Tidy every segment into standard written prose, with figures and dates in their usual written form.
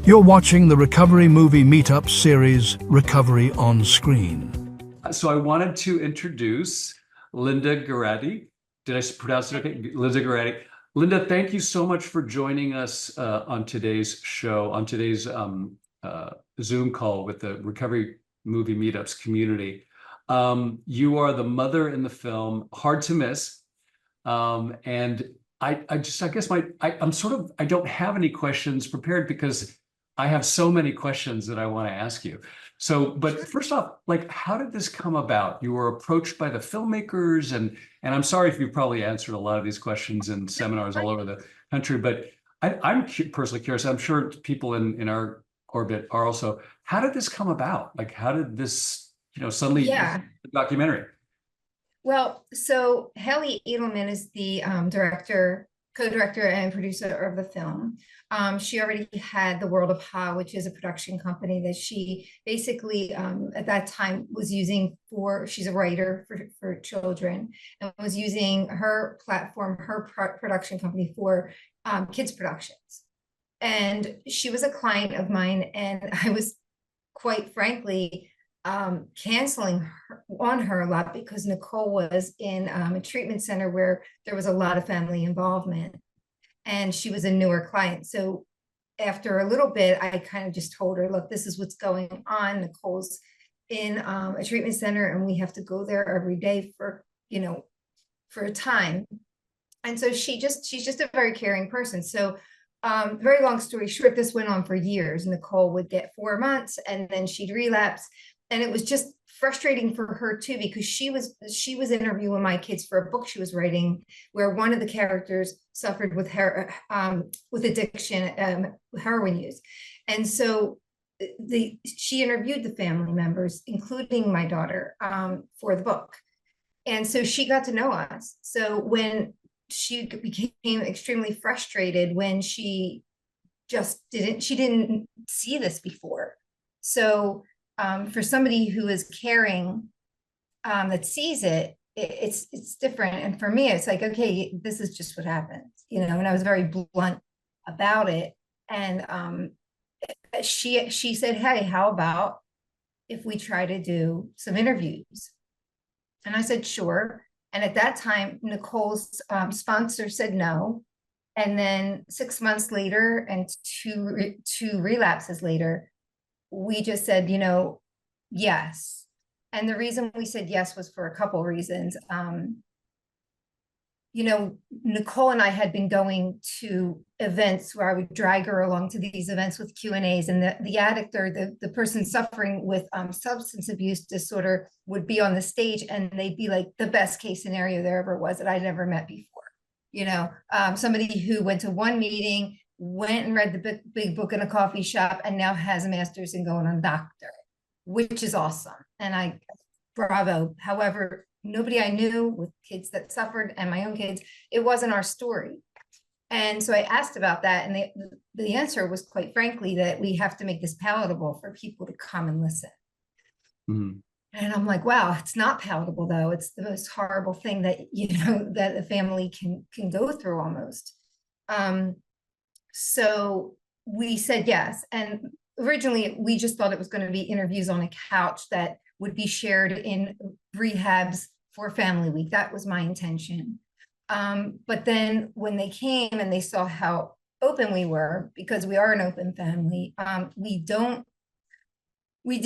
You're watching the Recovery Movie Meetup series, Recovery on Screen. So I wanted to introduce Linda Geraghty. Did I pronounce it okay? Linda Geraghty. Linda, thank you so much for joining us on today's show, on today's Zoom call with the Recovery Movie Meetups community. You are the mother in the film, hard to miss. And I guess I don't have any questions prepared because I have so many questions that I want to ask you. So, but first off, like, how did this come about? You were approached by the filmmakers, and I'm sorry if you've probably answered a lot of these questions in seminars all over the country, but I'm personally curious. I'm sure people in our orbit are also. How did this come about? Like, how did this, suddenly documentary? Well, so Haley Edelman is the co-director and producer of the film. She already had The World of Ha, which is a production company that she basically at that time was using she's a writer for children, and was using her platform, her production company for kids productions. And she was a client of mine, and I was quite frankly canceling on her a lot because Nicole was in a treatment center where there was a lot of family involvement, and she was a newer client. So after a little bit, I kind of just told her, look, this is what's going on. Nicole's in a treatment center, and we have to go there every day for a time. And so she's just a very caring person. So very long story short, this went on for years. Nicole would get 4 months and then she'd relapse. And it was just frustrating for her too, because she was interviewing my kids for a book she was writing, where one of the characters suffered with addiction, heroin use. And so she interviewed the family members, including my daughter, for the book. And so she got to know us. So when she became extremely frustrated when she didn't see this before. So for somebody who is caring, that sees it, it's different. And for me, it's like, okay, this is just what happens, and I was very blunt about it. And she said, hey, how about if we try to do some interviews? And I said, sure. And at that time, Nicole's sponsor said no. And then 6 months later and two relapses later, we just said, yes. And the reason we said yes was for a couple reasons. Nicole and I had been going to events where I would drag her along to these events with Q&As, and the addict or the person suffering with substance abuse disorder would be on the stage, and they'd be like the best case scenario there ever was that I'd never met before. Somebody who went to one meeting, went and read the big book in a coffee shop, and now has a master's and going on doctorate, which is awesome. And bravo. However, nobody I knew with kids that suffered and my own kids, it wasn't our story. And so I asked about that, and the answer was, quite frankly, that we have to make this palatable for people to come and listen. Mm-hmm. And I'm like, wow, it's not palatable though. It's the most horrible thing that that a family can go through almost. So we said yes, and originally we just thought it was going to be interviews on a couch that would be shared in rehabs for Family Week. That was my intention. But then when they came and they saw how open we were, because we are an open family, we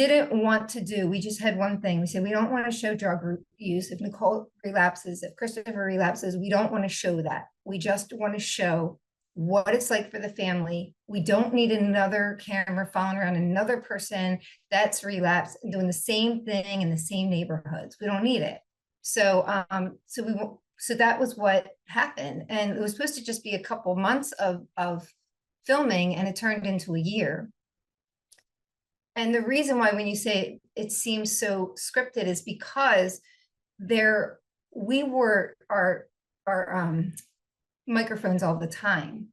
just had one thing. We said, we don't want to show drug use. If Nicole relapses, if Christopher relapses, we don't want to show that. We just want to show what it's like for the family. We don't need another camera following around another person that's relapsed and doing the same thing in the same neighborhoods. We don't need it. So that was what happened. And it was supposed to just be a couple months of filming, and it turned into a year. And the reason why, when you say it seems so scripted, is because we were our microphones all the time.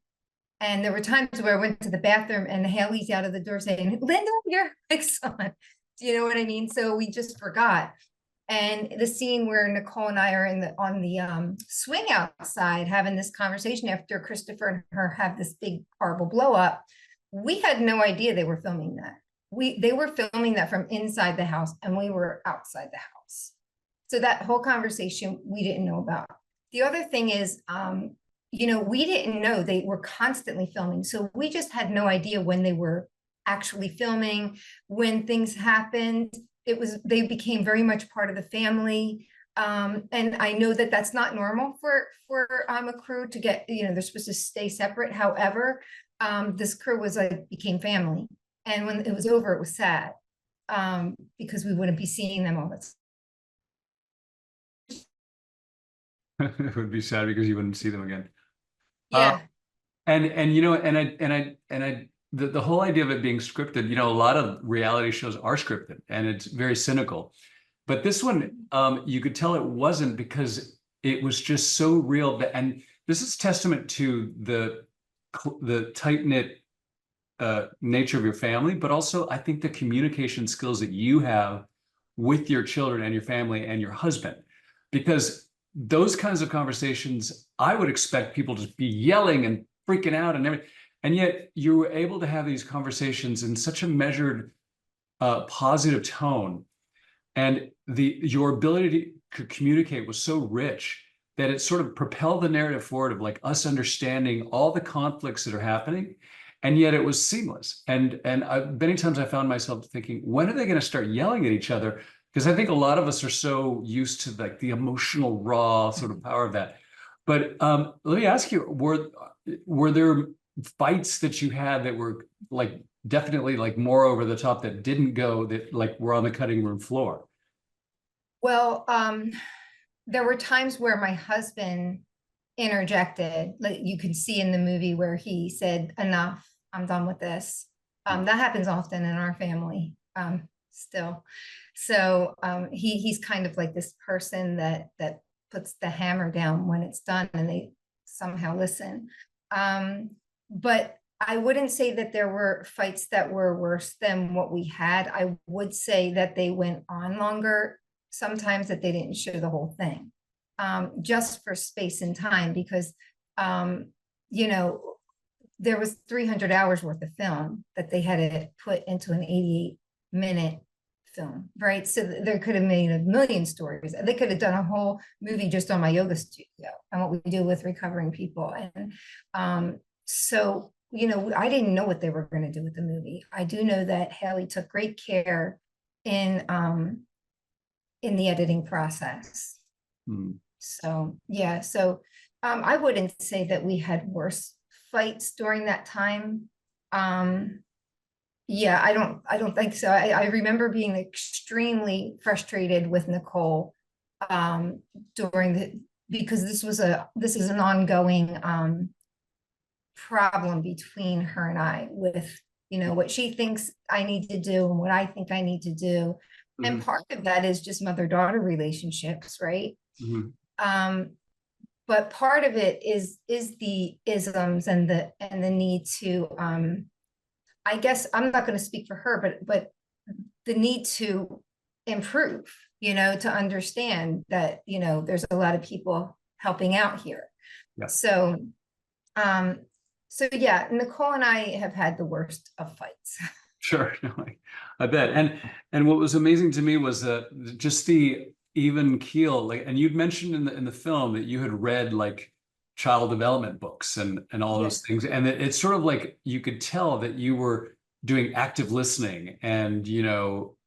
And there were times where I went to the bathroom and Haley's out of the door saying, Linda, your mic's on. Do you know what I mean? So we just forgot. And the scene where Nicole and I are on the swing outside having this conversation after Christopher and her have this big horrible blow up, We had no idea they were filming that. They were filming that from inside the house, and we were outside the house. So that whole conversation we didn't know about. The other thing is, we didn't know they were constantly filming. So we just had no idea when they were actually filming, when things happened. They became very much part of the family. And I know that that's not normal for a crew to get, they're supposed to stay separate. However, this crew became family. And when it was over, it was sad, because we wouldn't be seeing them all the time. It would be sad because you wouldn't see them again. Yeah. The whole idea of it being scripted, a lot of reality shows are scripted and it's very cynical. But this one, you could tell it wasn't, because it was just so real. And this is testament to the tight-knit nature of your family, but also I think the communication skills that you have with your children and your family and your husband. Because those kinds of conversations, I would expect people to be yelling and freaking out and everything. And yet you were able to have these conversations in such a measured, positive tone. And your ability to communicate was so rich that it sort of propelled the narrative forward of us understanding all the conflicts that are happening. And yet it was seamless. And many times I found myself thinking, when are they going to start yelling at each other? Because I think a lot of us are so used to the emotional, raw sort of power of that. But let me ask you, were there fights that you had that were definitely more over the top, that didn't go, that were on the cutting room floor? Well, there were times where my husband interjected, you could see in the movie where he said, "Enough, I'm done with this." That happens often in our family, still. So he's kind of like this person that puts the hammer down when it's done, and they somehow listen. But I wouldn't say that there were fights that were worse than what we had. I would say that they went on longer, sometimes that they didn't show the whole thing, just for space and time, because there was 300 hours worth of film that they had to put into an 88-minute film, right? So there could have made a million stories. They could have done a whole movie just on my yoga studio and what we do with recovering people. And so, I didn't know what they were going to do with the movie. I do know that Haley took great care in the editing process. So, yeah. So I wouldn't say that we had worse fights during that time. Yeah, I don't think so. I remember being extremely frustrated with Nicole because this is an ongoing problem between her and I, with what she thinks I need to do and what I think I need to do. And part of that is just mother-daughter relationships, right? But part of it is the isms and the need to, I guess I'm not going to speak for her, but the need to improve, to understand that, there's a lot of people helping out here. Yeah. So yeah, Nicole and I have had the worst of fights. Sure. I bet. And what was amazing to me was just the even keel, and you'd mentioned in the film that you had read child development books and all those things. And it's sort of you could tell that you were doing active listening and,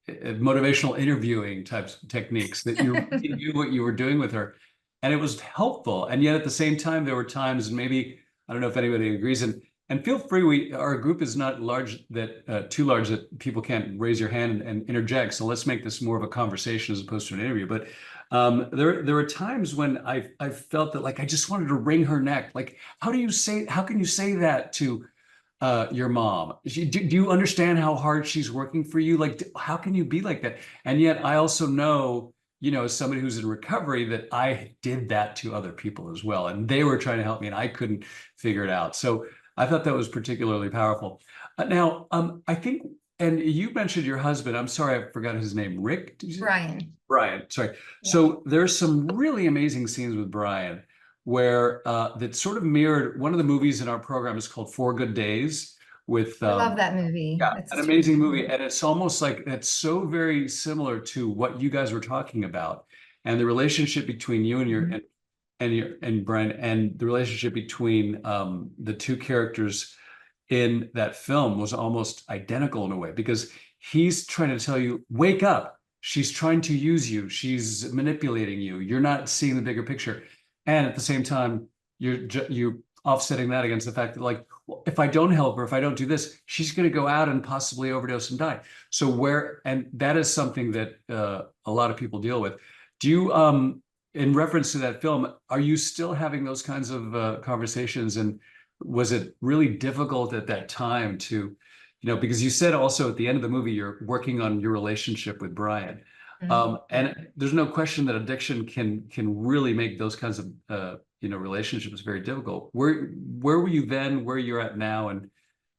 motivational interviewing types of techniques, that you knew what you were doing with her. And it was helpful. And yet at the same time, there were times, and maybe, I don't know if anybody agrees, and feel free, our group is not large, too large that people can't raise your hand and interject. So let's make this more of a conversation as opposed to an interview. But there were times when I felt that I just wanted to wring her neck. How can you say that to your mom? Do you understand how hard she's working for you? How can you be like that? And yet I also know, as somebody who's in recovery, that I did that to other people as well. And they were trying to help me and I couldn't figure it out. So I thought that was particularly powerful. Now, I think, and you mentioned your husband. I'm sorry, I forgot his name. Rick? Did you say? Brian. Brian, sorry. Yeah. So there's some really amazing scenes with Brian where that sort of mirrored one of the movies in our program is called 4 Good Days, with I love that movie. yeah, That's an a terrific amazing movie. movie. And it's almost like it's so very similar to what you guys were talking about and the relationship between you and your Mhm. and Brian and the relationship between the two characters in that film was almost identical in a way because he's trying to tell you, wake up. She's trying to use you. She's manipulating you. You're not seeing the bigger picture. And at the same time, you're offsetting that against the fact that like, well, if I don't help her, if I don't do this, she's going to go out and possibly overdose and die. So and that is something that a lot of people deal with. Do you, in reference to that film, are you still having those kinds of conversations? And was it really difficult at that time to, because you said also at the end of the movie, you're working on your relationship with Brian. Mhm. And there's no question that addiction can really make those kinds of relationships very difficult. Where were you then? Where you're at now,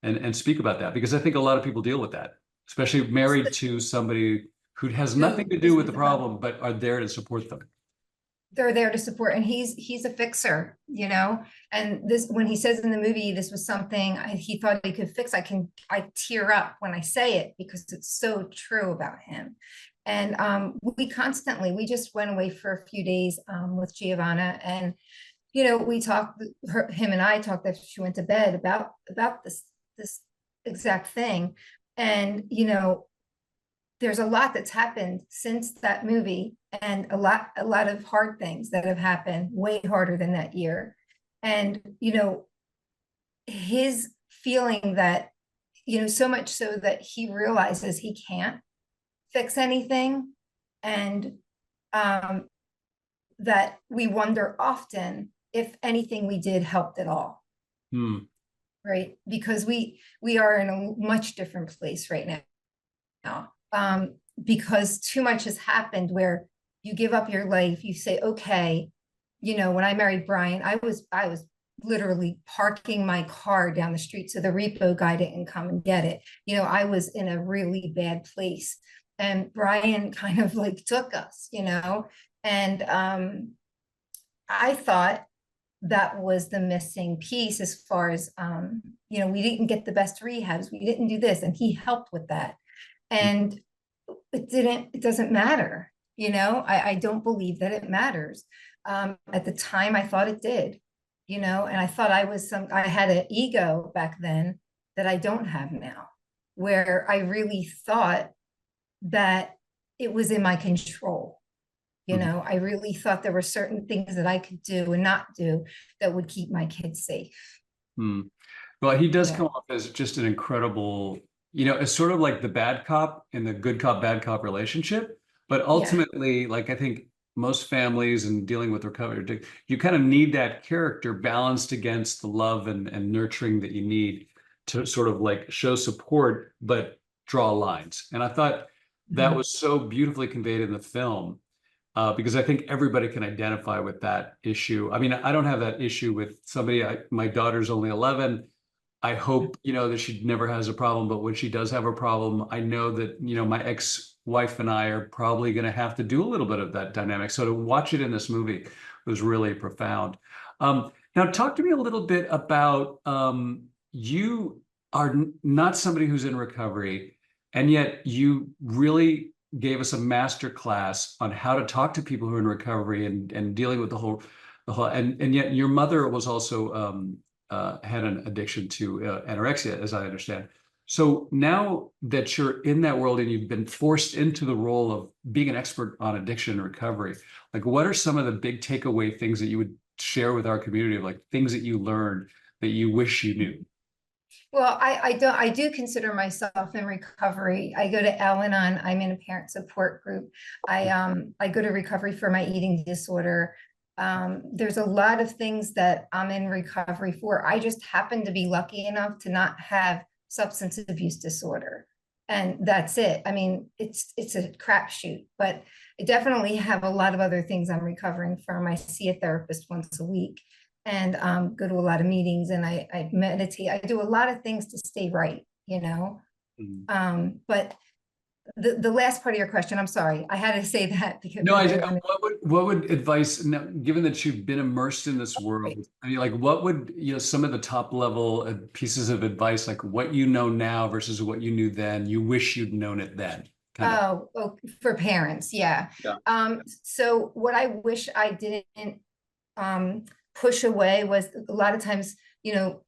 and speak about that because I think a lot of people deal with that, especially married to somebody who has nothing Who to do is with the with the problem? problem but are there to support them. They're there to support, and he's a fixer, and this, when he says in the movie this was something he thought he could fix, I tear up when I say it because it's so true about him. And we just went away for a few days with Giovanna, and we talked, him and I talked after she went to bed about this exact thing. And there's a lot that's happened since that movie, and a lot of hard things that have happened, way harder than that year. And his feeling that, so much so that he realizes he can't fix anything, and that we wonder often if anything we did helped at all. Right, because we are in a much different place right now, because too much has happened where you give up your life, you say, okay, when I married Brian, I was literally parking my car down the street so the repo guy didn't come and get it. I was in a really bad place, and Brian kind of like took us, and I thought that was the missing piece as far as, we didn't get the best rehabs, we didn't do this, and he helped with that. And it doesn't matter. I don't believe that it matters. At the time I thought it did, and I thought I had an ego back then that I don't have now, where I really thought that it was in my control. I really thought there were certain things that I could do and not do that would keep my kids safe. Well, he does Yeah. come off as just an incredible, it's sort of like the bad cop in the good cop, bad cop relationship. But ultimately, like I think most families and dealing with recovery, you kind of need that character balanced against the love and nurturing that you need to sort of like show support, but draw lines. And I thought that was so beautifully conveyed in the film. Because I think everybody can identify with that issue. I mean, I don't have that issue with somebody. My daughter's only 11. I hope, that she never has a problem, but when she does have a problem, I know that, my ex-wife and I are probably going to have to do a little bit of that dynamic. So to watch it in this movie was really profound. Now, talk to me a little bit about, you are not somebody who's in recovery, and yet you really gave us a master class on how to talk to people who are in recovery and dealing with the whole, and yet your mother was also, had an addiction to anorexia, as I understand. So now that you're in that world and you've been forced into the role of being an expert on addiction and recovery, like what are some of the big takeaway things that you would share with our community of like things that you learned that you wish you knew? Well, I do consider myself in recovery. I go to Al-Anon. I'm in a parent support group. I go to recovery for my eating disorder. There's a lot of things that I'm in recovery for. I just happen to be lucky enough to not have substance abuse disorder. And that's it. I mean, it's a crapshoot, but I definitely have a lot of other things I'm recovering from. I see a therapist once a week, and go to a lot of meetings, and I meditate. I do a lot of things to stay right, Mhm. But the last part of your question, I'm sorry, I had to say that because No, I wanted- what would advice, now, given that you've been immersed in this world, I mean, like, what would, some of the top level pieces of advice, like what you know now versus what you knew then, you wish you'd known it then, kind of. Oh, for parents, yeah. Yeah. So what I wish I didn't push away was a lot of times,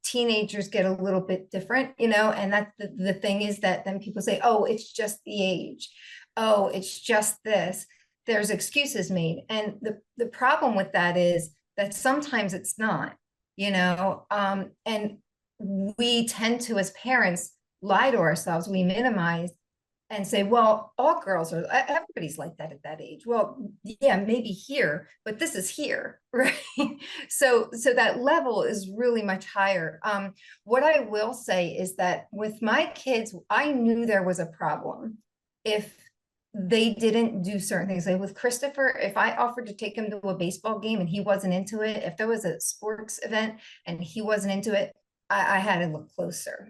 teenagers get a little bit different, and that's the thing is that then people say, oh, it's just the age. Oh, it's just this. There's excuses made. And the problem with that is that sometimes it's not, and we tend to, as parents, lie to ourselves. We minimize and say, well, all girls are, everybody's like that at that age. Well, yeah, maybe here, but this is here, right? So that level is really much higher. What I will say is that with my kids, I knew there was a problem if they didn't do certain things. Like with Christopher, if I offered to take him to a baseball game and he wasn't into it, if there was a sports event and he wasn't into it, I had to look closer.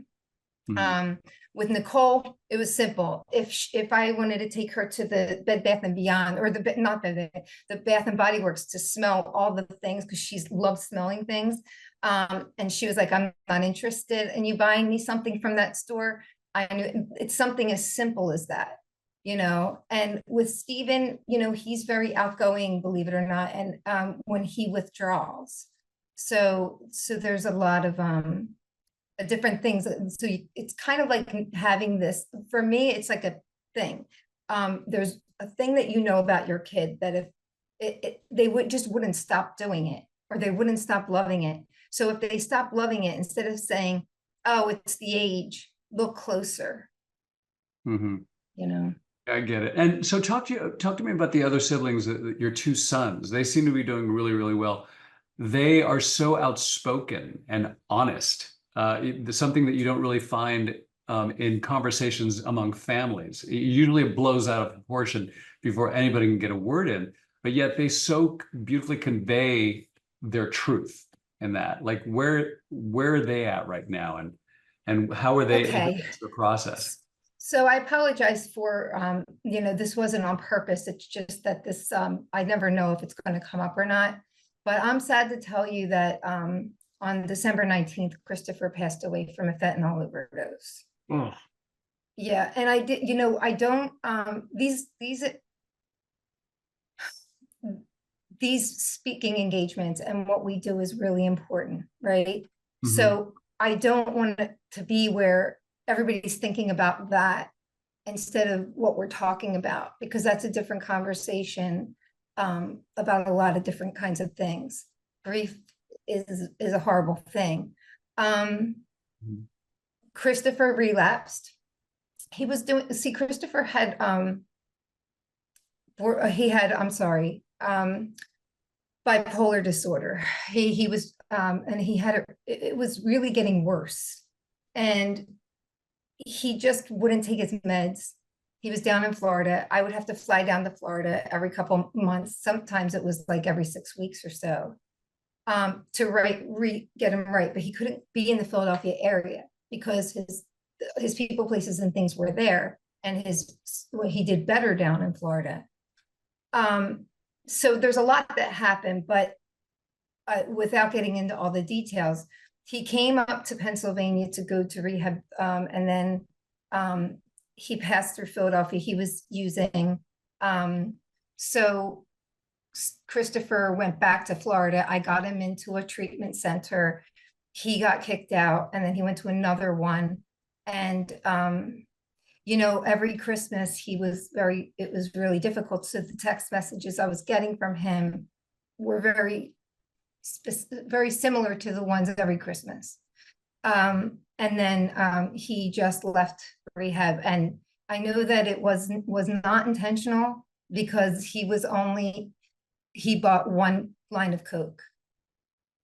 With Nicole, it was simple. If I wanted to take her to the Bed Bath and Beyond, or the Bath and Body Works to smell all the things, because she loves smelling things, and she was like, I'm not interested in you buying me something from that store. I knew it's something as simple as that, And with Steven, he's very outgoing, believe it or not, and when he withdraws, so there's a lot of different things. So it's kind of like having this, for me, it's like a thing. There's a thing that about your kid that if they wouldn't stop doing it, or they wouldn't stop loving it. So if they stop loving it, instead of saying, oh, it's the age, look closer. I get it. And so talk to me about the other siblings, your two sons. They seem to be doing really, really well. They are so outspoken and honest. Something that you don't really find in conversations among families. Usually it blows out of proportion before anybody can get a word in, but yet they so beautifully convey their truth in that. Like where are they at right now, and how are they in the process? So I apologize for, this wasn't on purpose. It's just that this, I never know if it's going to come up or not, but I'm sad to tell you that on December 19th, Christopher passed away from a fentanyl overdose. Oh. Yeah, and I did, I don't, these speaking engagements and what we do is really important, right? So I don't want it to be where everybody's thinking about that instead of what we're talking about, because that's a different conversation about a lot of different kinds of things. Grief is a horrible thing. Christopher relapsed. He was Christopher had bipolar disorder. He was and he had it was really getting worse, and he just wouldn't take his meds. He was down in Florida. I would have to fly down to Florida every couple months. Sometimes it was like every 6 weeks or so, to get him right. But he couldn't be in the Philadelphia area because his people, places, and things were there, and he did better down in Florida. So there's a lot that happened, but without getting into all the details, he came up to Pennsylvania to go to rehab, and then he passed through Philadelphia. He was using, so Christopher went back to Florida. I got him into a treatment center. He got kicked out, and then he went to another one. And, every Christmas it was really difficult. So the text messages I was getting from him were very similar to the ones every Christmas. And then he just left rehab, and I know that it was not intentional, because he bought one line of Coke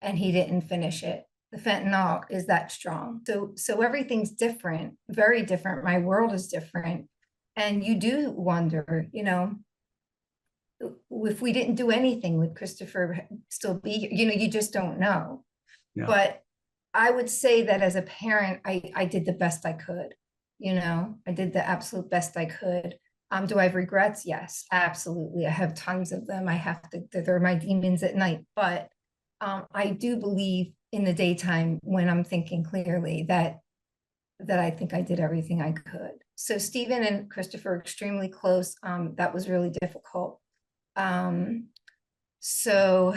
and he didn't finish it. The fentanyl is that strong. So everything's different, very different. My world is different. And you do wonder, if we didn't do anything, would Christopher still be here? You just don't know. Yeah. But I would say that as a parent, I did the best I could. I did the absolute best I could. Do I have regrets? Yes, absolutely. I have tons of them. They're my demons at night. But I do believe in the daytime when I'm thinking clearly that I think I did everything I could. So Stephen and Christopher are extremely close. That was really difficult. Um, so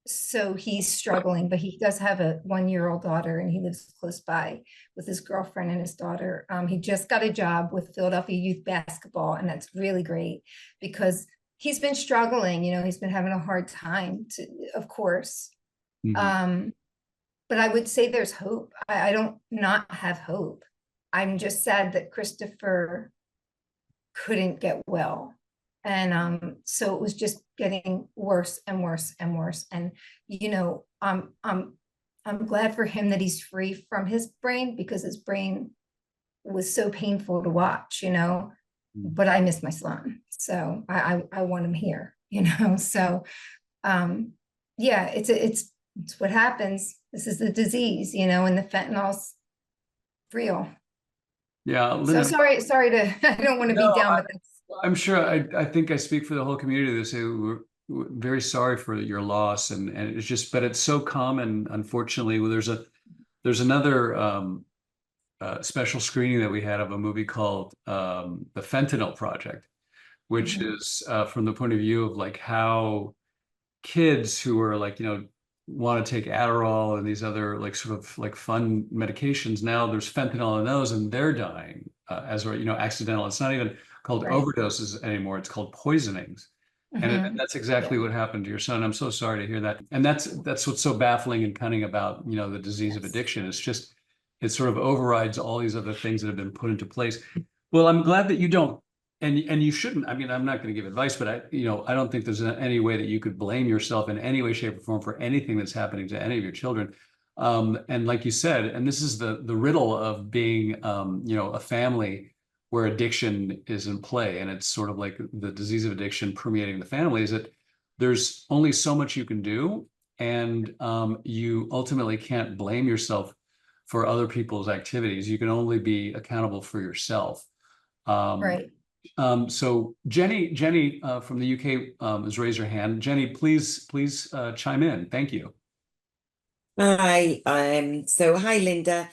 so he's struggling, but he does have a 1-year-old daughter, and he lives close by with his girlfriend and his daughter. He just got a job with Philadelphia Youth Basketball, and that's really great because he's been struggling. He's been having a hard time, of course. Mhm. But I would say there's hope. I don't not have hope. I'm just sad that Christopher couldn't get well. And so it was just getting worse and worse and worse. And I'm glad for him that he's free from his brain, because his brain was so painful to watch, but I miss my son. So I want him here, So yeah, it's what happens. This is the disease, and the fentanyl's real. Yeah, So Linda. sorry to, I don't want to be No, down, but that's, I'm sure. I think I speak for the whole community to say we're very sorry for your loss, and it's just, but it's so common. Unfortunately, there's another special screening that we had of a movie called The Fentanyl Project, which Mhm. is from the point of view of like how kids who are like, want to take Adderall and these other like sort of like fun medications. Now there's fentanyl in those and they're dying accidental. It's not even called Right. overdoses anymore. It's called poisonings. And Mhm. that's exactly Yeah. what happened to your son. I'm so sorry to hear that. And that's what's so baffling and cunning about, the disease of Yes. addiction. It's just, it sort of overrides all these other things that have been put into place. Well, I'm glad that you don't, and you shouldn't. I mean, I'm not going to give advice, but I don't think there's any way that you could blame yourself in any way, shape, or form for anything that's happening to any of your children. And like you said, and this is the riddle of being, a family where addiction is in play, and it's sort of like the disease of addiction permeating the family, is that there's only so much you can do, and you ultimately can't blame yourself for other people's activities. You can only be accountable for yourself. Um, Right. so Jenny from the UK has raised her hand. Jenny, please chime in. Thank you. Hi, hi Linda.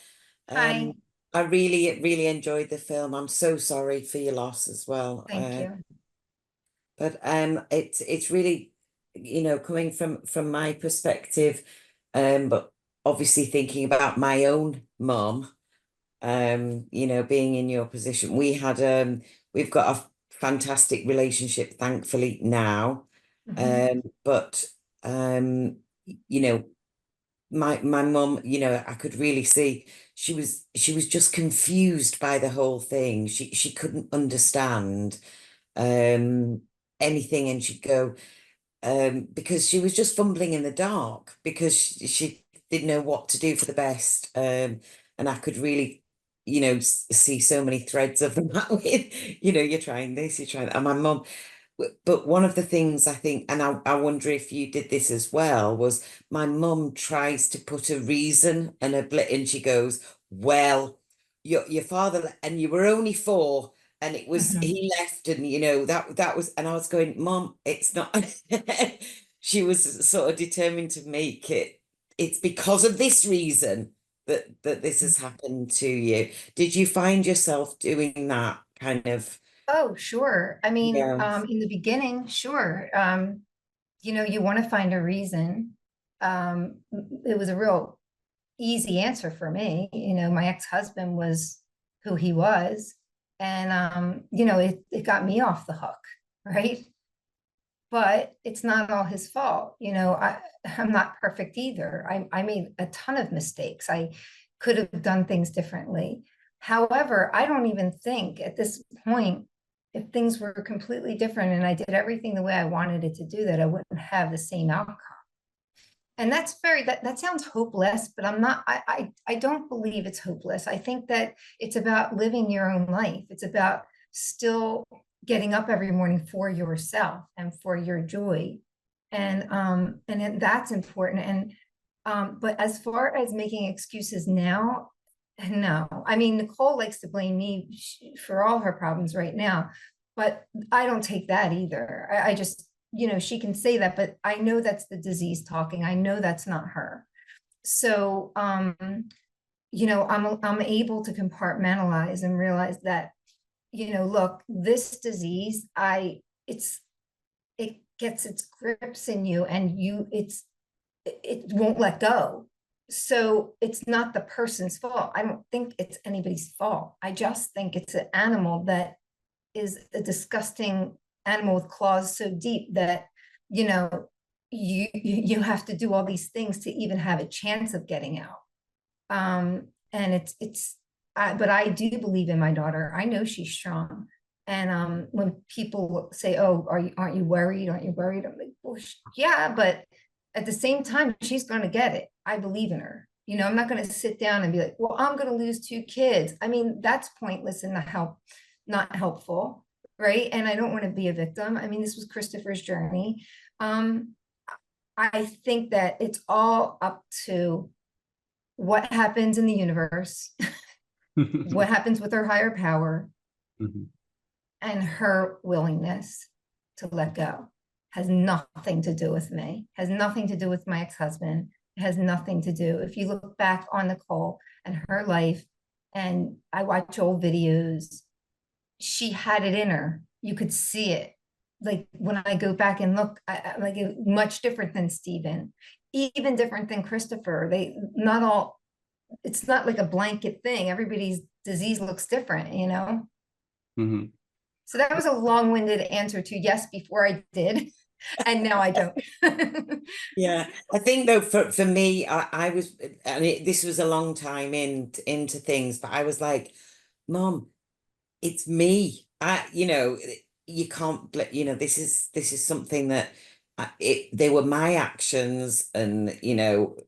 Um, Hi. I really enjoyed the film. I'm so sorry for your loss as well. Thank you. But it's really, coming from my perspective, but obviously thinking about my own mum, being in your position. We've got a fantastic relationship, thankfully now. Mhm. But you know, my mum, I could really see she was just confused by the whole thing. She couldn't understand um anything, and she'd go because she was just fumbling in the dark because she didn't know what to do for the best. And I could really, see so many threads of that with, you're trying this, you're trying that. And my mum, but one of the things I think, and I wonder if you did this as well, was my mum tries to put a reason and and she goes, well, your father, and you were only 4, and it was Mhm. he left, and that was, and I was going, Mum, it's not. She was sort of determined to make it's because of this reason that this has happened to you. Did you find yourself doing that kind of? Oh, sure. I mean, Yeah. in the beginning, sure. You want to find a reason. It was a real easy answer for me. My ex-husband was who he was, and it got me off the hook, right? But it's not all his fault. I'm not perfect either. I made a ton of mistakes. I could have done things differently. However, I don't even think at this point, if things were completely different and I did everything the way I wanted it to do, that I wouldn't have the same outcome. And that sounds hopeless, but I don't believe it's hopeless. I think that it's about living your own life. It's about still getting up every morning for yourself and for your joy. And that's important. But as far as making excuses now, No, I mean, Nicole likes to blame me for all her problems right now, but I don't take that either. I just, she can say that, but I know that's the disease talking. I know that's not her. So, I'm able to compartmentalize and realize that, look, this disease, it gets its grips in you, and it won't let go. So it's not the person's fault. I don't think it's anybody's fault. I just think it's an animal that is a disgusting animal with claws so deep that, you have to do all these things to even have a chance of getting out. And but I do believe in my daughter. I know she's strong. And when people say, "Oh, aren't you worried? Aren't you worried?" I'm like, "Well, yeah, but at the same time, she's going to get it. I believe in her. I'm not going to sit down and be like, well, I'm going to lose 2 kids. I mean, that's pointless and not helpful, right? And I don't want to be a victim. I mean, this was Christopher's journey. I think that it's all up to what happens in the universe, what happens with her higher power, Mhm. and her willingness to let go. Has nothing to do with me, has nothing to do with my ex-husband, has nothing to do. If you look back on Nicole and her life, and I watch old videos, she had it in her. You could see it. Like when I go back and look, like much different than Stephen, even different than Christopher. It's not like a blanket thing. Everybody's disease looks different, Mhm. So that was a long-winded answer to yes before I did, and now I don't. Yeah, I think though for me, I was, and this was a long time into things, but I was like, Mom, it's me. You can't, this is something that they were my actions, and it,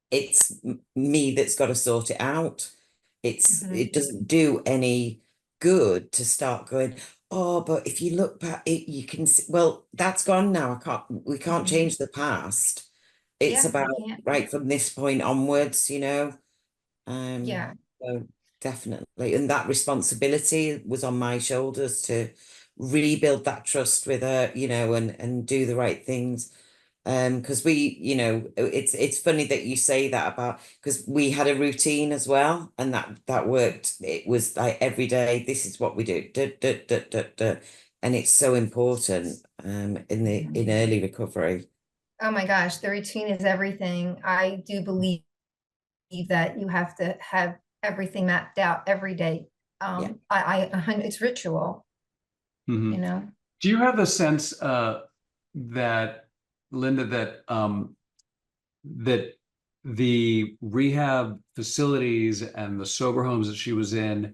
it's me that's got to sort it out. Mhm. It doesn't do any good to start going, oh, but if you look back, you can see, well, that's gone now. We can't Mhm. change the past. It's Yeah, about we can't. right from this point onwards. Yeah. So definitely. And that responsibility was on my shoulders to rebuild that trust with her, and do the right things. Because it's funny that you say that about, because we had a routine as well, and that worked. It was like every day, this is what we do. Duh, duh, duh, duh, duh. And it's so important in early recovery. Oh my gosh, the routine is everything. I do believe that you have to have everything mapped out every day. Yeah. It's ritual, you Mhm. know. Do you have a sense that, Linda, that the rehab facilities and the sober homes that she was in,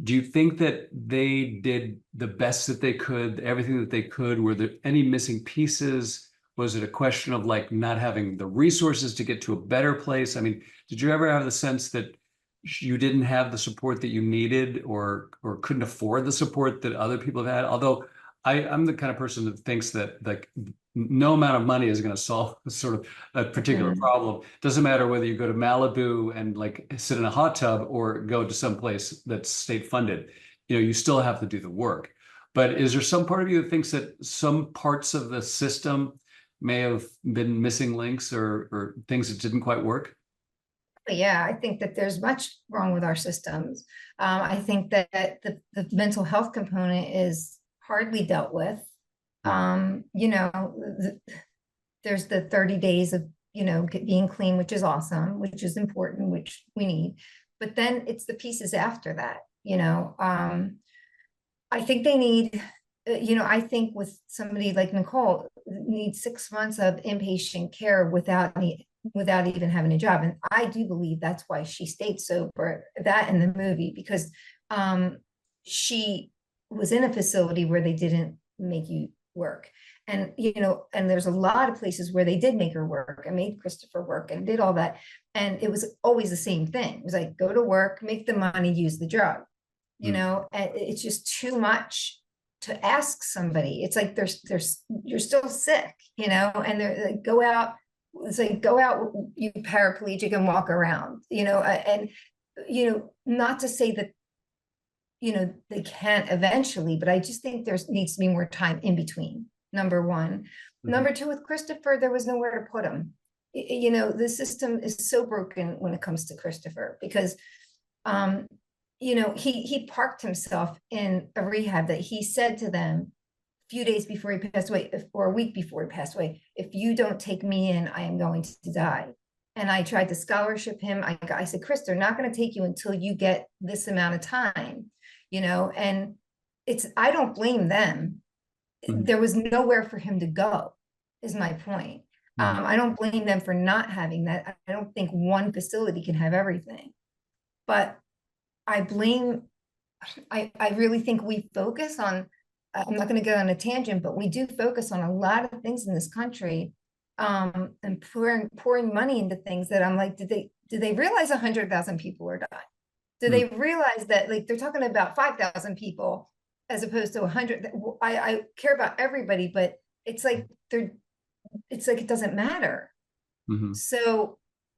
do you think that they did the best that they could, everything that they could? Were there any missing pieces? Was it a question of like not having the resources to get to a better place? I mean, did you ever have the sense that you didn't have the support that you needed, or couldn't afford the support that other people have had? Although I'm the kind of person that thinks that like no amount of money is going to solve sort of a particular Mhm. problem. Doesn't matter whether you go to Malibu and like sit in a hot tub or go to some place that's state funded. You still have to do the work. But is there some part of you that thinks that some parts of the system may have been missing links, or things that didn't quite work? But yeah, I think that there's much wrong with our systems. I think that the mental health component is hardly dealt with. Mhm. There's the 30 days of, being clean, which is awesome, which is important, which we need. But then it's the pieces after that. I think they need, I think with somebody like Nicole, needs 6 months of inpatient care without even having a job. And I do believe that's why she stayed sober, that in the movie, because she was in a facility where they didn't make you work. And there's a lot of places where they did make her work and made Christopher work and did all that. And it was always the same thing. It was like, go to work, make the money, use the drug. And it's just too much to ask somebody. It's like there's you're still sick, and they're like, go out, it's like, go out, you paraplegic, and walk around, and, not to say that, they can't eventually, but I just think there needs to be more time in between, number one. Number two, with Christopher, there was nowhere to put him. The system is so broken when it comes to Christopher, because, he parked himself in a rehab that he said to them a few days before he passed away, or a week before he passed away, if you don't take me in, I am going to die. And I tried to scholarship him. I said, Chris, they're not going to take you until you get this amount of time, and I don't blame them. There was nowhere for him to go, is my point. I don't blame them for not having that. I don't think one facility can have everything, but I really think we focus on, I'm not going to go on a tangent, but we do focus on a lot of things in this country, and pouring money into things that I'm like, did they realize 100,000 people are dying? Do they realize that, like, they're talking about 5,000 people as opposed to 100? I care about everybody, but it's like it doesn't matter. So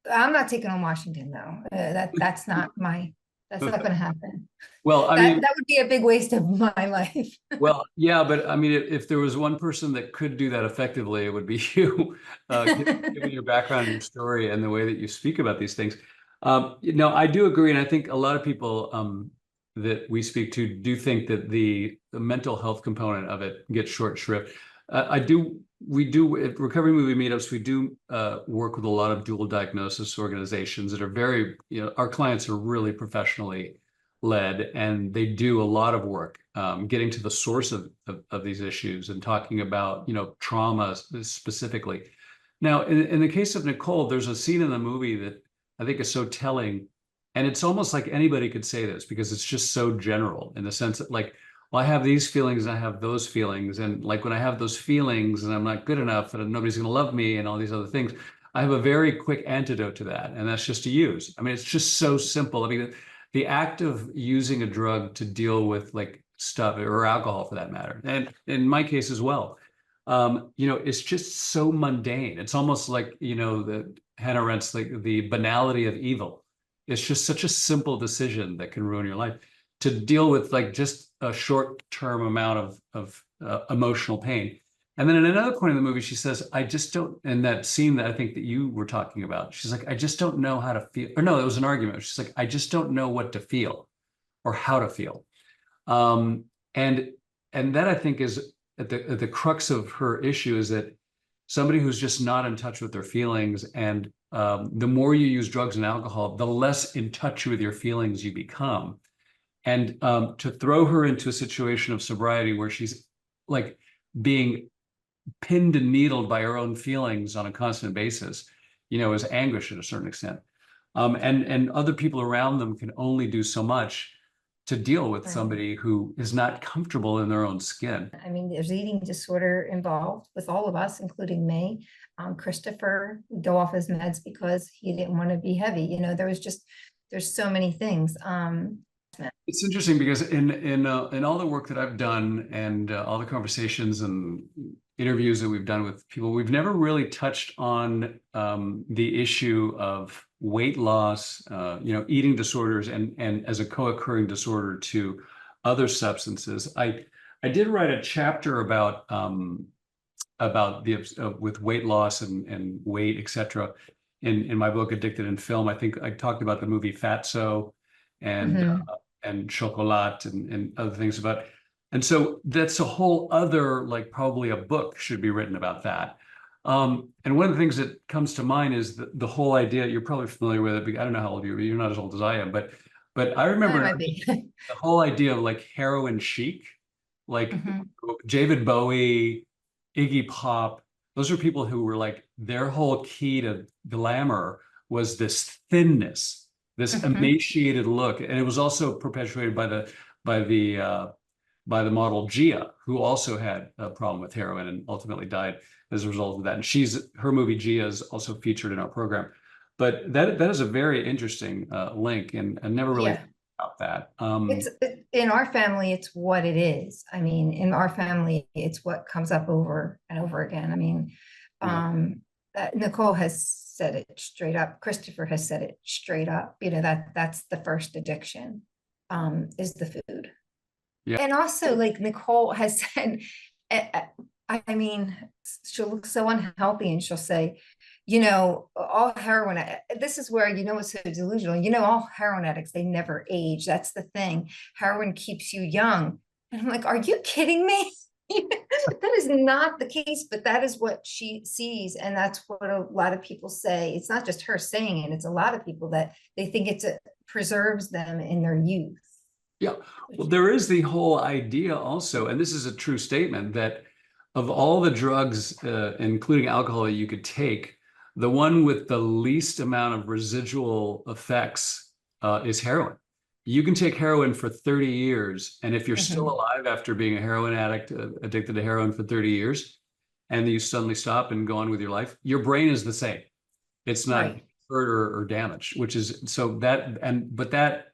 I'm not taking on Washington, though. That's not going to happen. Well, I mean, that would be a big waste of my life. well, yeah, but I mean, if there was one person that could do that effectively, it would be you, given your background and your story and the way that you speak about these things. I do agree, and I think a lot of people that we speak to do think that the mental health component of it gets short shrift. We do at Recovery Movie Meetups, we do work with a lot of dual diagnosis organizations that are very, our clients are really professionally led, and they do a lot of work getting to the source of these issues and talking about, trauma specifically. Now, in the case of Nicole, there's a scene in the movie that I think is so telling, and it's almost like anybody could say this because it's just so general in the sense that, like, well, I have these feelings and I have those feelings, and like when I have those feelings and I'm not good enough and nobody's going to love me and all these other things, I have a very quick antidote to that, and that's just to use. I mean, it's just so simple. I mean, the act of using a drug to deal with, like, stuff, or alcohol for that matter, and in my case as well, it's just so mundane. It's almost like, the Hannah Arendt's, like, the banality of evil. It's just such a simple decision that can ruin your life, to deal with, like, just a short-term amount of emotional pain. And then at another point in the movie, she says, I just don't, in that scene that I think that you were talking about, she's like, I just don't know how to feel. Or no, it was an argument. She's like, I just don't know what to feel or how to feel. And that, I think, is at the crux of her issue, is that somebody who's just not in touch with their feelings, and the more you use drugs and alcohol, the less in touch with your feelings you become. And to throw her into a situation of sobriety where she's, like, being pinned and needled by her own feelings on a constant basis, is anguish at a certain extent. And other people around them can only do so much to deal with somebody who is not comfortable in their own skin. I mean, there's eating disorder involved with all of us, including me. Christopher would go off his meds because he didn't want to be heavy. There's so many things. It's interesting because in all the work that I've done, and all the conversations and interviews that we've done with people, we've never really touched on the issue of weight loss, eating disorders, and as a co-occurring disorder to other substances. I did write a chapter about with weight loss and weight, etc. in my book Addicted in Film. I think I talked about the movie Fatso and Chocolat and other things about. And so that's a whole other, like, probably a book should be written about that. And one of the things that comes to mind is the whole idea, you're probably familiar with it, but I don't know how old you are, you're not as old as I am, but I remember the whole idea of, like, heroin chic, like David Bowie, Iggy Pop. Those are people who were, like, their whole key to glamour was this thinness, this emaciated look. And it was also perpetuated by the by the model Gia, who also had a problem with heroin and ultimately died as a result of that. And her movie Gia is also featured in our program. But that is a very interesting link, and I never really thought about that. It's in our family, it's what it is. I mean, in our family, it's what comes up over and over again. I mean, Nicole has said it straight up. Christopher has said it straight up. That's the first addiction, is the food. Yeah. And also, like Nicole has said, I mean, she'll look so unhealthy and she'll say, all heroin, this is where, it's so delusional. All heroin addicts, they never age. That's the thing. Heroin keeps you young. And I'm like, are you kidding me? That is not the case, but that is what she sees. And that's what a lot of people say. It's not just her saying it. It's a lot of people that they think preserves them in their youth. Yeah. Well, there is the whole idea also, and this is a true statement, that of all the drugs, including alcohol, that you could take, the one with the least amount of residual effects is heroin. You can take heroin for 30 years, and if you're still alive after being a heroin addict, addicted to heroin for 30 years, and you suddenly stop and go on with your life, your brain is the same. It's not Right. hurt or damaged, which is so that, but that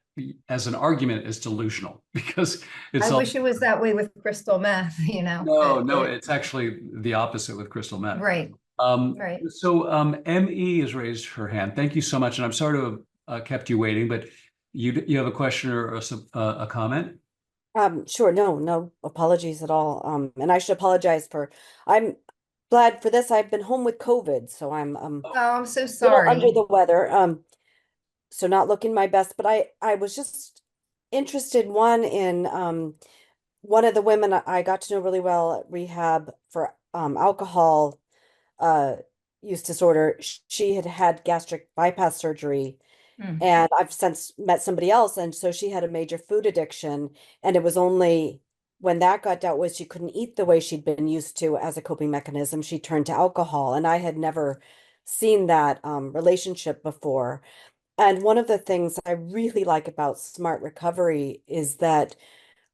as an argument is delusional because it's I wish it was that way with crystal meth, no, it's actually the opposite with crystal meth. Right. Right. So ME has raised her hand. Thank you so much. And I'm sorry to have kept you waiting, but you have a question or a comment? Sure. No apologies at all. And I should apologize I'm glad for this. I've been home with COVID, so I'm Oh, I'm so little sorry. under the weather. So not looking my best, but I was just interested in one of the women I got to know really well at rehab for alcohol use disorder. She had had gastric bypass surgery. And I've since met somebody else, and so she had a major food addiction, and it was only when that got dealt with, she couldn't eat the way she'd been used to as a coping mechanism. She turned to alcohol, and I had never seen that relationship before. And one of the things I really like about Smart Recovery is that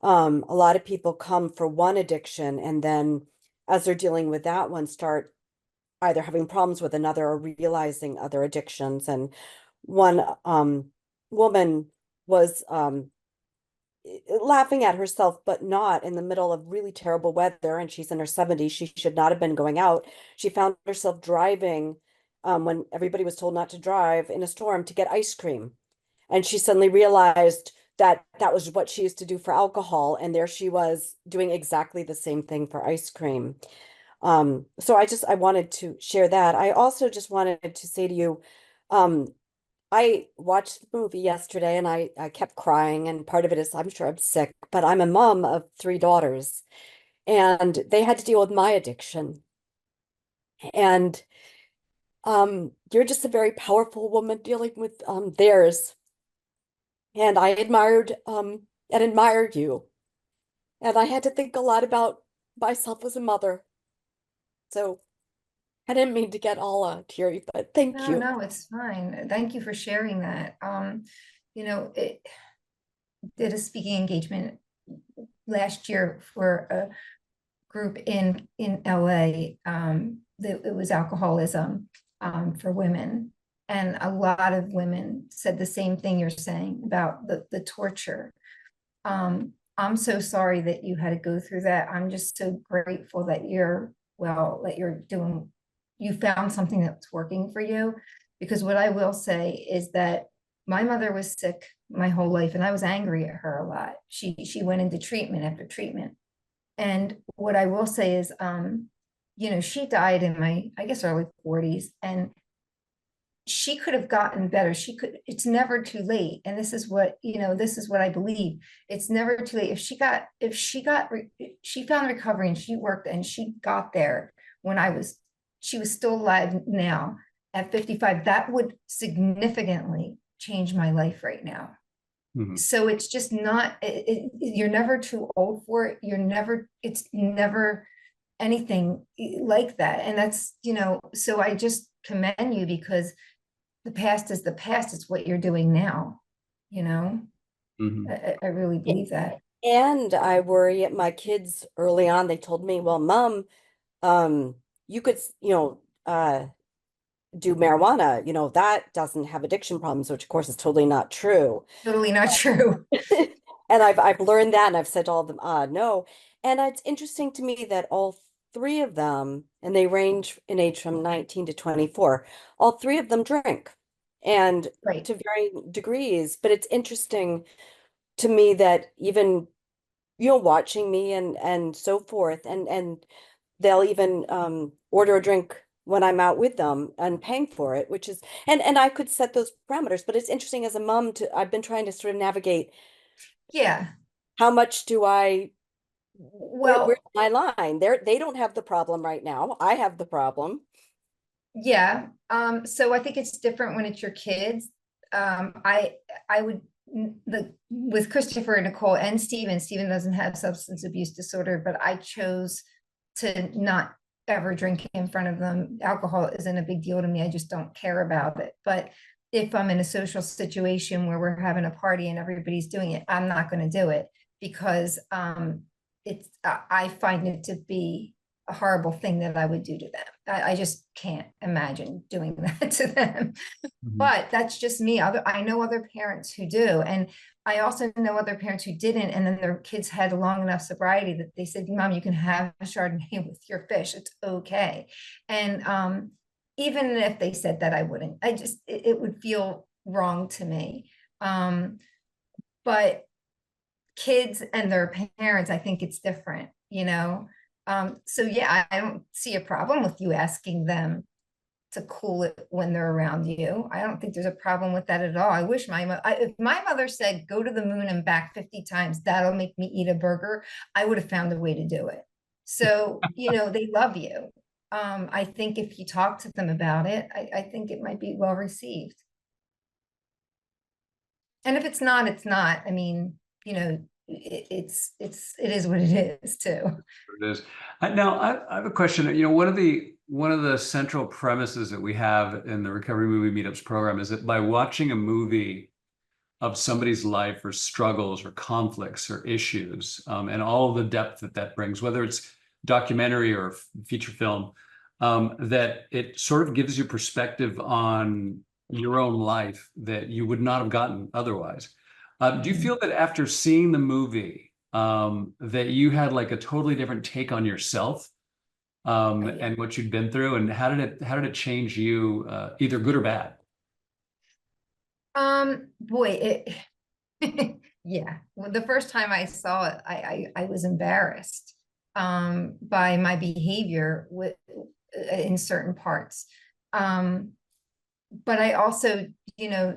a lot of people come for one addiction, and then as they're dealing with that one, start either having problems with another or realizing other addictions. And one woman was laughing at herself, but not in the middle of really terrible weather. And she's in her 70s. She should not have been going out. She found herself driving when everybody was told not to drive in a storm to get ice cream. And she suddenly realized that that was what she used to do for alcohol. And there she was doing exactly the same thing for ice cream. So I wanted to share that. I also just wanted to say to you, I watched the movie yesterday and I kept crying, and part of it is I'm sure I'm sick, but I'm a mom of 3 daughters and they had to deal with my addiction. And you're just a very powerful woman dealing with theirs. And I admired and admire you. And I had to think a lot about myself as a mother. So I didn't mean to get all teary, but thank you. No, it's fine. Thank you for sharing that. It did a speaking engagement last year for a group in LA. It was alcoholism for women. And a lot of women said the same thing you're saying about the torture. I'm so sorry that you had to go through that. I'm just so grateful that you found something that's working for you. Because what I will say is that my mother was sick my whole life and I was angry at her a lot. She went into treatment after treatment. And what I will say is, she died in I guess early 40s, and she could have gotten better. It's never too late. And this is what I believe. It's never too late. If she found recovery and she worked and she got there when she was still alive now at 55, that would significantly change my life right now. So it's just not, you're never too old for it. It's never anything like that. And that's, so I just commend you because the past is the past. It's what you're doing now, I really believe that. And I worry at my kids early on. They told me, well, Mom, you could, do marijuana, that doesn't have addiction problems, which of course is totally not true. Totally not true. And I've learned that, and I've said to all of them, no. And it's interesting to me that all three of them, and they range in age from 19 to 24, all three of them drink, and Right. to varying degrees. But it's interesting to me that even, watching me and so forth, and they'll even order a drink when I'm out with them and paying for it, which is, and I could set those parameters, but it's interesting as a mom I've been trying to sort of navigate Yeah. how much do I, where's Well, my line? They don't have the problem right now. I have the problem. yeah. So I think it's different when it's your kids. I would with Christopher, Nicole, and Steven doesn't have substance abuse disorder, but I chose to not ever drink in front of them. Alcohol isn't a big deal to me. I just don't care about it. But if I'm in a social situation where we're having a party and everybody's doing it, I'm not going to do it because I find it to be a horrible thing that I would do to them. I just can't imagine doing that to them. But that's just me. I know other parents who do. And I also know other parents who didn't. And then their kids had long enough sobriety that they said, Mom, you can have a Chardonnay with your fish. It's okay. And even if they said that, I wouldn't. It would feel wrong to me. But kids and their parents, I think it's different, so yeah, I don't see a problem with you asking them to cool it when they're around you. I don't think there's a problem with that at all. I wish if my mother said, go to the moon and back 50 times, that'll make me eat a burger, I would have found a way to do it. So, they love you. I think if you talk to them about it, I think it might be well received. And if it's not, it's not. I mean, it is what it is too. It is. Now, I have a question. One of the central premises that we have in the Recovery Movie Meetups program is that by watching a movie of somebody's life or struggles or conflicts or issues, and all the depth that brings, whether it's documentary or feature film, that it sort of gives you perspective on your own life that you would not have gotten otherwise. Do you feel that after seeing the movie, that you had like a totally different take on yourself, and what you'd been through, and how did it change you, either good or bad? Boy, yeah. Well, the first time I saw it, I was embarrassed by my behavior in certain parts. But I also,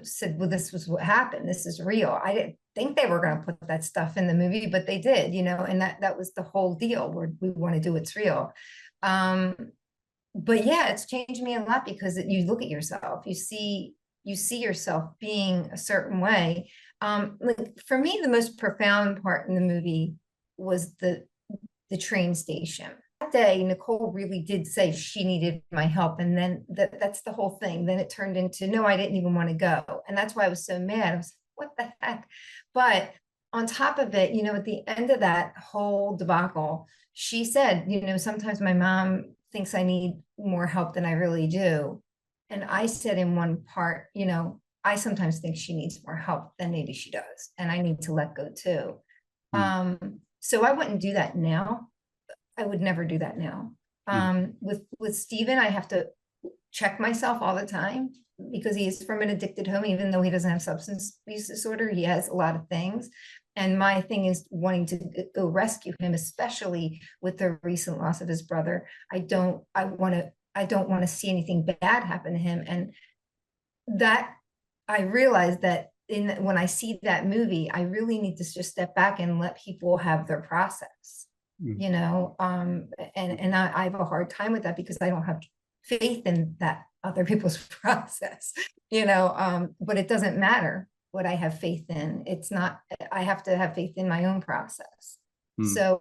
said, well, this was what happened. This is real. I didn't think they were going to put that stuff in the movie, but they did, and that was the whole deal where we want to do what's real. But yeah, it's changed me a lot because you look at yourself, you see yourself being a certain way. Like for me, the most profound part in the movie was the train station. That day, Nicole really did say she needed my help. And then that's the whole thing. Then it turned into, no, I didn't even want to go. And that's why I was so mad. I was like, what the heck? But on top of it, at the end of that whole debacle, she said, sometimes my mom thinks I need more help than I really do. And I said in one part, I sometimes think she needs more help than maybe she does. And I need to let go too. So I wouldn't do that now. I would never do that now. With Steven, I have to check myself all the time because he is from an addicted home, even though he doesn't have substance abuse disorder, he has a lot of things. And my thing is wanting to go rescue him, especially with the recent loss of his brother. I don't want to see anything bad happen to him. And that I realized that when I see that movie, I really need to just step back and let people have their process. And I have a hard time with that because I don't have faith in that other people's process, but it doesn't matter what I have faith in. It's not, I have to have faith in my own process. So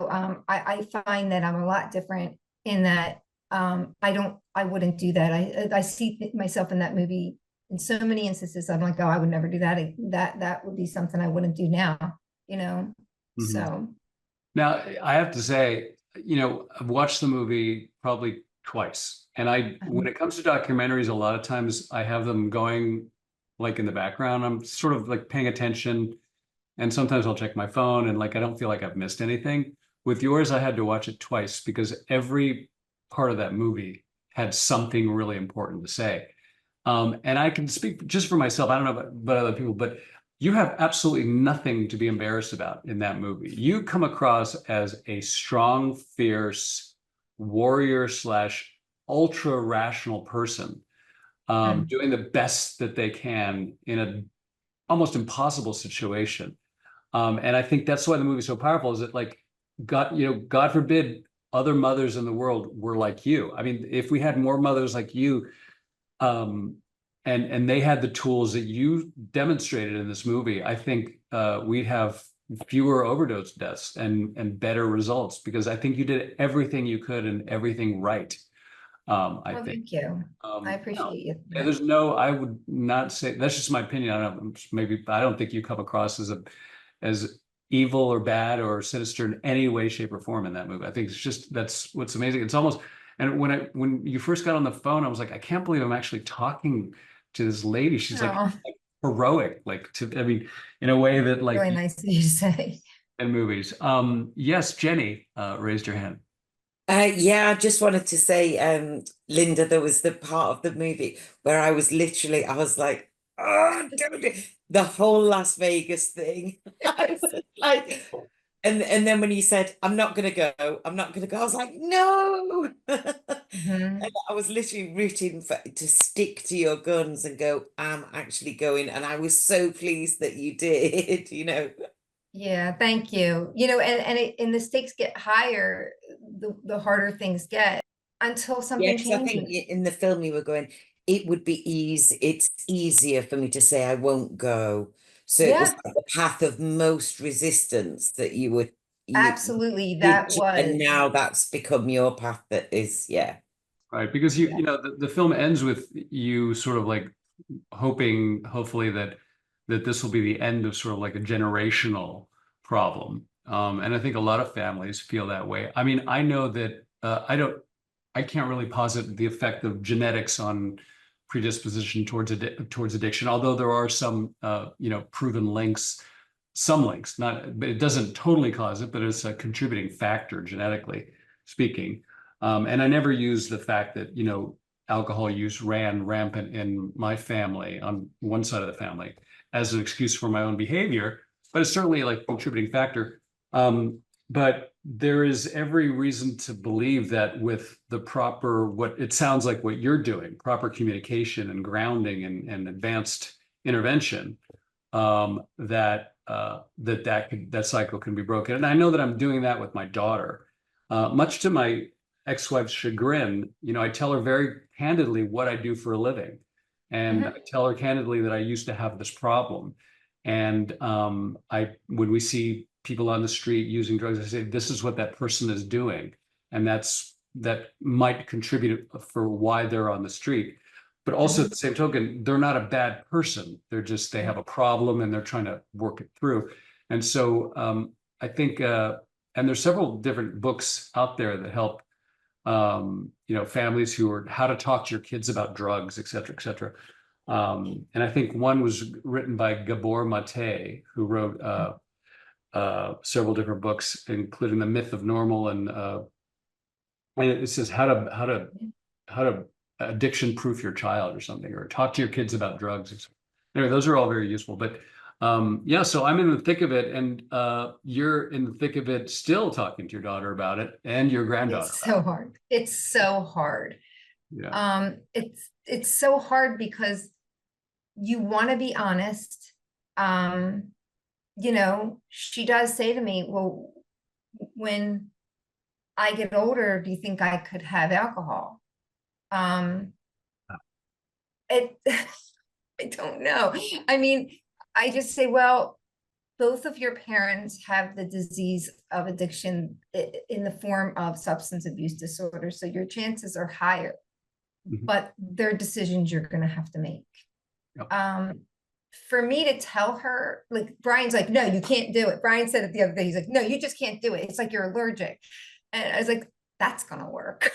I find that I'm a lot different in that I wouldn't do that. I see myself in that movie in so many instances. I'm like, oh, I would never do that. That would be something I wouldn't do now, so. Now, I have to say, I've watched the movie probably twice. And when it comes to documentaries, a lot of times I have them going like in the background. I'm sort of like paying attention. And sometimes I'll check my phone and like, I don't feel like I've missed anything. With yours, I had to watch it twice because every part of that movie had something really important to say. And I can speak just for myself. I don't know about other people, but you have absolutely nothing to be embarrassed about in that movie. You come across as a strong, fierce warrior slash ultra rational person, Mm. doing the best that they can in a almost impossible situation. And I think that's why the movie's so powerful, is that like God, God forbid other mothers in the world were like you. I mean, if we had more mothers like you, um, and they had the tools that you demonstrated in this movie, I think we'd have fewer overdose deaths and better results, because I think you did everything you could and everything right. I Well, think. thank you. I No, appreciate you. there's no, I would not say, that's just my opinion. I don't know, maybe, I don't think you come across as evil or bad or sinister in any way, shape, or form in that movie. I think it's just, that's what's amazing. It's almost, and when you first got on the phone, I was like, I can't believe I'm actually talking to this lady. She's like Oh, heroic, like I mean, in a way that like really nice of you to say. in movies. Yes, Jenny raised her hand. Yeah, I just wanted to say, Linda, there was the part of the movie where I was literally, I was like, oh, don't do the whole Las Vegas thing. I was like, and then when he said, I'm not gonna go, I'm not gonna go, I was like, no. Mhm. And I was literally rooting for to stick to your guns and go, I'm actually going. And I was so pleased that you did, you know. Yeah, thank you. And the stakes get higher, the harder things get until Yeah, something because I think changes. in the film you were going, it would be easy, it's easier for me to say I won't go. So it was Yeah, like the path of most resistance that you absolutely. did, That and was, now that's become your path that is, yeah. Right, because yeah. the film ends with you sort of like hoping, hopefully, that this will be the end of sort of like a generational problem. And I think a lot of families feel that way. I mean, I know that I can't really posit the effect of genetics on predisposition towards addiction, although there are some, proven links, some links, not, but it doesn't totally cause it, but it's a contributing factor genetically speaking. And I never use the fact that, alcohol use ran rampant in my family on one side of the family as an excuse for my own behavior, but it's certainly like a contributing factor. But there is every reason to believe that with the proper, what it sounds like what you're doing, proper communication and grounding and advanced intervention, that cycle can be broken. And I know that I'm doing that with my daughter, much to my ex-wife's chagrin. I tell her very candidly what I do for a living, and I Mhm. tell her candidly that I used to have this problem. And when we see people on the street using drugs, I say, this is what that person is doing, and that might contribute for why they're on the street. But also at the same token, they're not a bad person. They have a problem and they're trying to work it through. And so I think, and there's several different books out there that help, families who are how to talk to your kids about drugs, et cetera, et cetera. And I think one was written by Gabor Mate, who wrote several different books, including The Myth of Normal, and it says how to addiction proof your child or something, or talk to your kids about drugs. Anyway, those are all very useful. But yeah, so I'm in the thick of it, and you're in the thick of it, still talking to your daughter about it and your granddaughter It's about so hard. It's so hard. it. Yeah. It's so hard because you want to be honest. Um, she does say to me, well, when I get older, do you think I could have alcohol? It I don't know. I mean, I just say, well, both of your parents have the disease of addiction in the form of substance abuse disorder, so your chances are higher, Mhm. but they're decisions you're going to have to make. Yep. For me to tell her, like Brian's like, no, you can't do it. Brian said it the other day. He's like, no, you just can't do it. It's like you're allergic. And I was like, that's gonna work.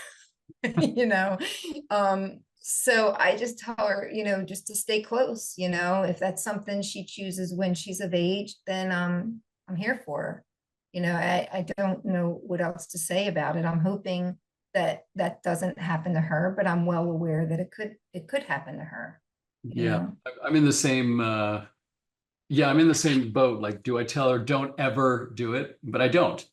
you know. So I just tell her, just to stay close, if that's something she chooses when she's of age, then I'm here for her. You know, I don't know what else to say about it. I'm hoping that that doesn't happen to her, but I'm well aware that it could happen to her. You Yeah, know? I'm in the same yeah, I'm in the same boat. Like, do I tell her don't ever do it? But I don't.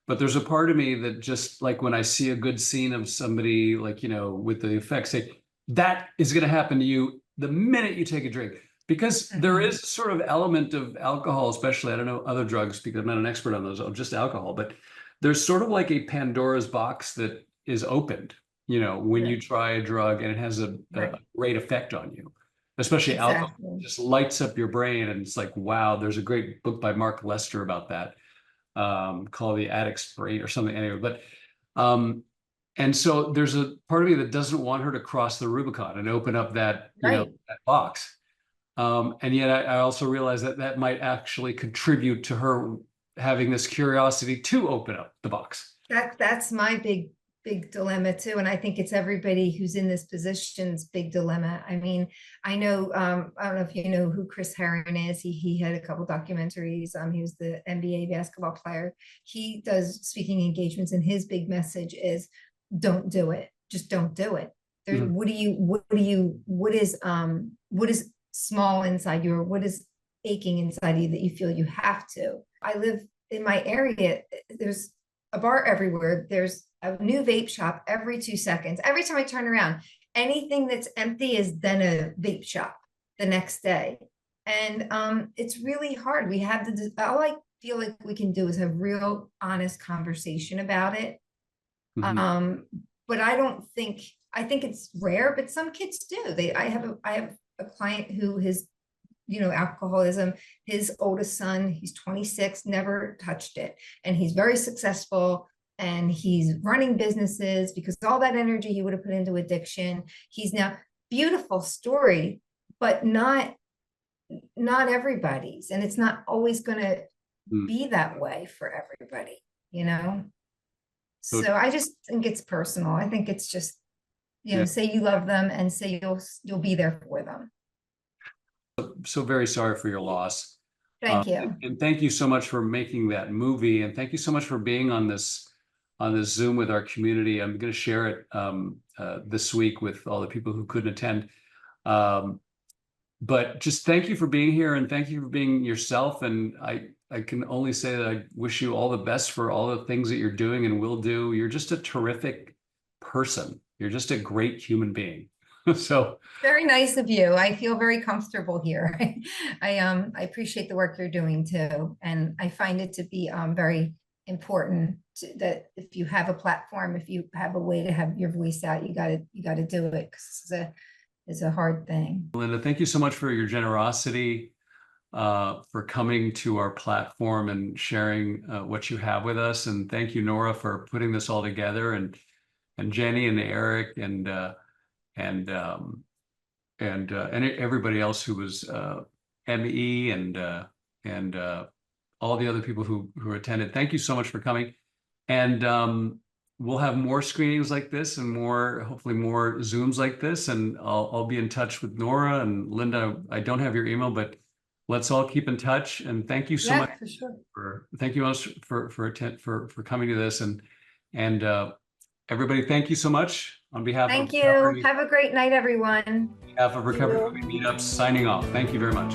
But there's a part of me that just like when I see a good scene of somebody like, you know, with the effects, say that is going to happen to you the minute you take a drink. Because there is a sort of element of alcohol, especially, I don't know other drugs because I'm not an expert on those, just alcohol, but there's sort of like a Pandora's box that is opened, you know, when you try a drug and it has a Right. great effect on you, especially alcohol. Exactly. Just lights up your brain, and it's like, wow, there's a great book by Mark Lester about that, called The Addict's Brain or something. Anyway, but and so there's a part of me that doesn't want her to cross the Rubicon and open up that, you know, Right. that box. And yet I also realize that that might actually contribute to her having this curiosity to open up the box. That's my big dilemma too. And I think it's everybody who's in this position's big dilemma. I mean, I know, I don't know if you know who Chris Herron is. He had a couple documentaries. He was the NBA basketball player. He does speaking engagements, and his big message is don't do it. Just don't do it. There, Mhm. what is small inside you, or what is aching inside you that you feel you have to? I live in my area. There's a bar everywhere. There's a new vape shop every 2 seconds. Every time I turn around, anything that's empty is then a vape shop the next day. And it's really hard. We have all I feel like we can do is have real honest conversation about it. Mhm. But I think it's rare, but some kids do. I have a client who has, you know, alcoholism. His oldest son, he's 26, never touched it. And he's very successful, and he's running businesses because all that energy he would have put into addiction. He's now beautiful story, but not everybody's. And it's not always going to Mm. be that way for everybody, you know? So, So I just think it's personal. I think it's just, you know, yeah. say you love them and say you'll be there for them. So very sorry for your loss. Thank you. And thank you so much for making that movie. And thank you so much for being on this Zoom with our community. I'm going to share it this week with all the people who couldn't attend. But just thank you for being here, and thank you for being yourself. And I can only say that I wish you all the best for all the things that you're doing and will do. You're just a terrific person. You're just a great human being. So Very nice of you. I feel very comfortable here. I appreciate the work you're doing too, and I find it to be very important that if you have a platform, if you have a way to have your voice out, you gotta do it, because it's a hard thing. Linda, thank you so much for your generosity, for coming to our platform and sharing what you have with us. And thank you, Nora, for putting this all together, and Jenny and Eric and everybody else who was ME and all the other people who attended. Thank you so much for coming. And we'll have more screenings like this, and hopefully more Zooms like this. And I'll be in touch with Nora and Linda. I don't have your email, but let's all keep in touch. And thank you so much For sure. thank you much for coming to this. And everybody, thank you so much on behalf of Thank you. Have a great night, everyone. Recovery Movie Meetups, signing off. Thank you very much.